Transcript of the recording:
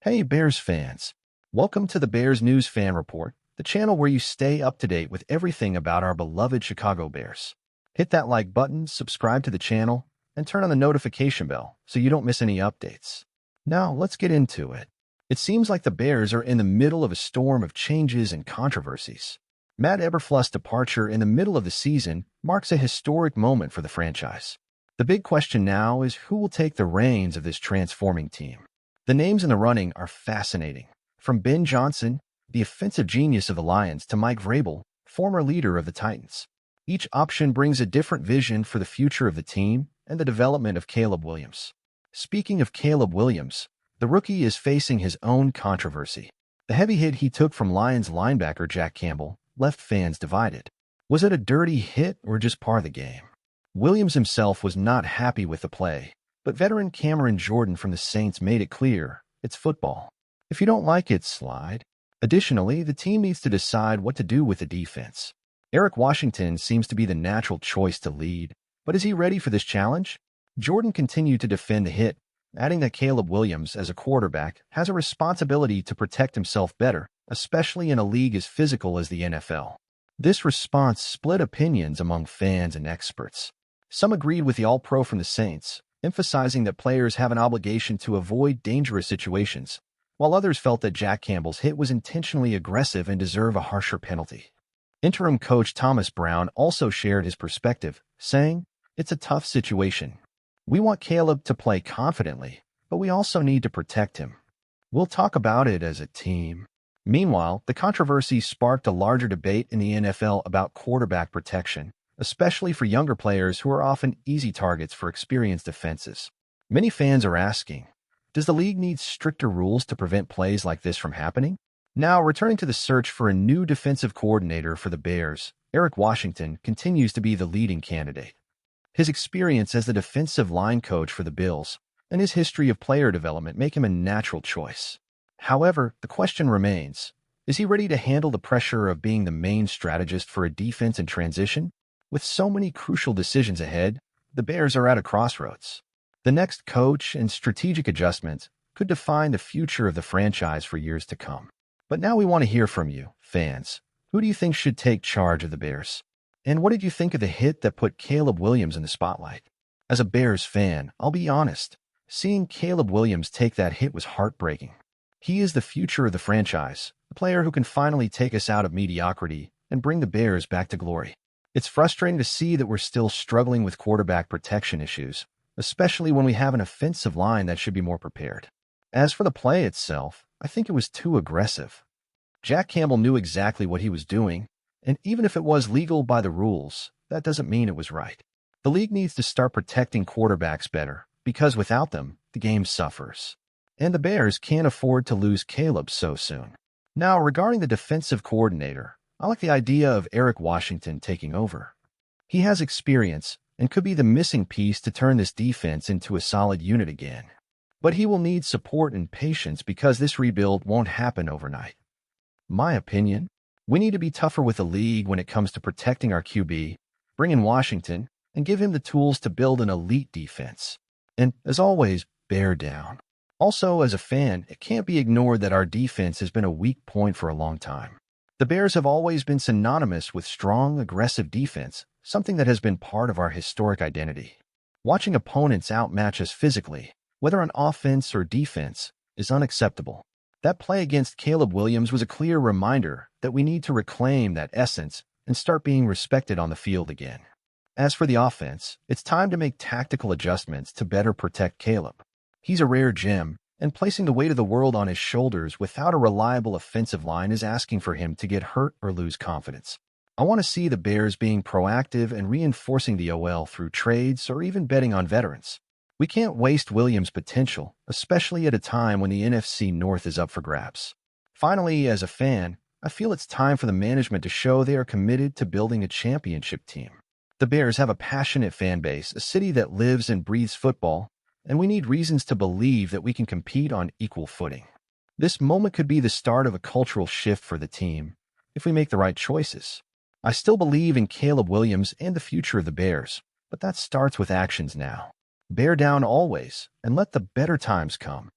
Hey, Bears fans. Welcome to the Bears News Fan Report, the channel where you stay up to date with everything about our beloved Chicago Bears. Hit that like button, subscribe to the channel, and turn on the notification bell so you don't miss any updates. Now, let's get into it. It seems like the Bears are in the middle of a storm of changes and controversies. Matt Eberflus' departure in the middle of the season marks a historic moment for the franchise. The big question now is who will take the reins of this transforming team. The names in the running are fascinating. From Ben Johnson, the offensive genius of the Lions, to Mike Vrabel, former leader of the Titans. Each option brings a different vision for the future of the team and the development of Caleb Williams. Speaking of Caleb Williams, the rookie is facing his own controversy. The heavy hit he took from Lions linebacker Jack Campbell left fans divided. Was it a dirty hit or just part of the game? Williams himself was not happy with the play, but veteran Cameron Jordan from the Saints made it clear, it's football. If you don't like it, slide. Additionally, the team needs to decide what to do with the defense. Eric Washington seems to be the natural choice to lead, but is he ready for this challenge? Jordan continued to defend the hit, adding that Caleb Williams, as a quarterback, has a responsibility to protect himself better, especially in a league as physical as the NFL. This response split opinions among fans and experts. Some agreed with the All-Pro from the Saints, emphasizing that players have an obligation to avoid dangerous situations, while others felt that Jack Campbell's hit was intentionally aggressive and deserved a harsher penalty. Interim coach Thomas Brown also shared his perspective, saying, "It's a tough situation. We want Caleb to play confidently, but we also need to protect him. We'll talk about it as a team." Meanwhile, the controversy sparked a larger debate in the NFL about quarterback protection, especially for younger players who are often easy targets for experienced defenses. Many fans are asking, does the league need stricter rules to prevent plays like this from happening? Now, returning to the search for a new defensive coordinator for the Bears, Eric Washington continues to be the leading candidate. His experience as the defensive line coach for the Bills and his history of player development make him a natural choice. However, the question remains, is he ready to handle the pressure of being the main strategist for a defense in transition? With so many crucial decisions ahead, the Bears are at a crossroads. The next coach and strategic adjustments could define the future of the franchise for years to come. But now we want to hear from you, fans. Who do you think should take charge of the Bears? And what did you think of the hit that put Caleb Williams in the spotlight? As a Bears fan, I'll be honest, seeing Caleb Williams take that hit was heartbreaking. He is the future of the franchise, a player who can finally take us out of mediocrity and bring the Bears back to glory. It's frustrating to see that we're still struggling with quarterback protection issues, especially when we have an offensive line that should be more prepared. As for the play itself, I think it was too aggressive. Jack Campbell knew exactly what he was doing, and even if it was legal by the rules, that doesn't mean it was right. The league needs to start protecting quarterbacks better, because without them, the game suffers. And the Bears can't afford to lose Caleb so soon. Now, regarding the defensive coordinator, I like the idea of Eric Washington taking over. He has experience and could be the missing piece to turn this defense into a solid unit again. But he will need support and patience because this rebuild won't happen overnight. My opinion, we need to be tougher with the league when it comes to protecting our QB, bring in Washington, and give him the tools to build an elite defense. And, as always, bear down. Also, as a fan, it can't be ignored that our defense has been a weak point for a long time. The Bears have always been synonymous with strong, aggressive defense, something that has been part of our historic identity. Watching opponents outmatch us physically, whether on offense or defense, is unacceptable. That play against Caleb Williams was a clear reminder that we need to reclaim that essence and start being respected on the field again. As for the offense, it's time to make tactical adjustments to better protect Caleb. He's a rare gem, and placing the weight of the world on his shoulders without a reliable offensive line is asking for him to get hurt or lose confidence. I want to see the Bears being proactive and reinforcing the OL through trades or even betting on veterans. We can't waste Williams' potential, especially at a time when the NFC North is up for grabs. Finally, as a fan, I feel it's time for the management to show they are committed to building a championship team. The Bears have a passionate fan base, a city that lives and breathes football, and we need reasons to believe that we can compete on equal footing. This moment could be the start of a cultural shift for the team if we make the right choices. I still believe in Caleb Williams and the future of the Bears, but that starts with actions now. Bear down always and let the better times come.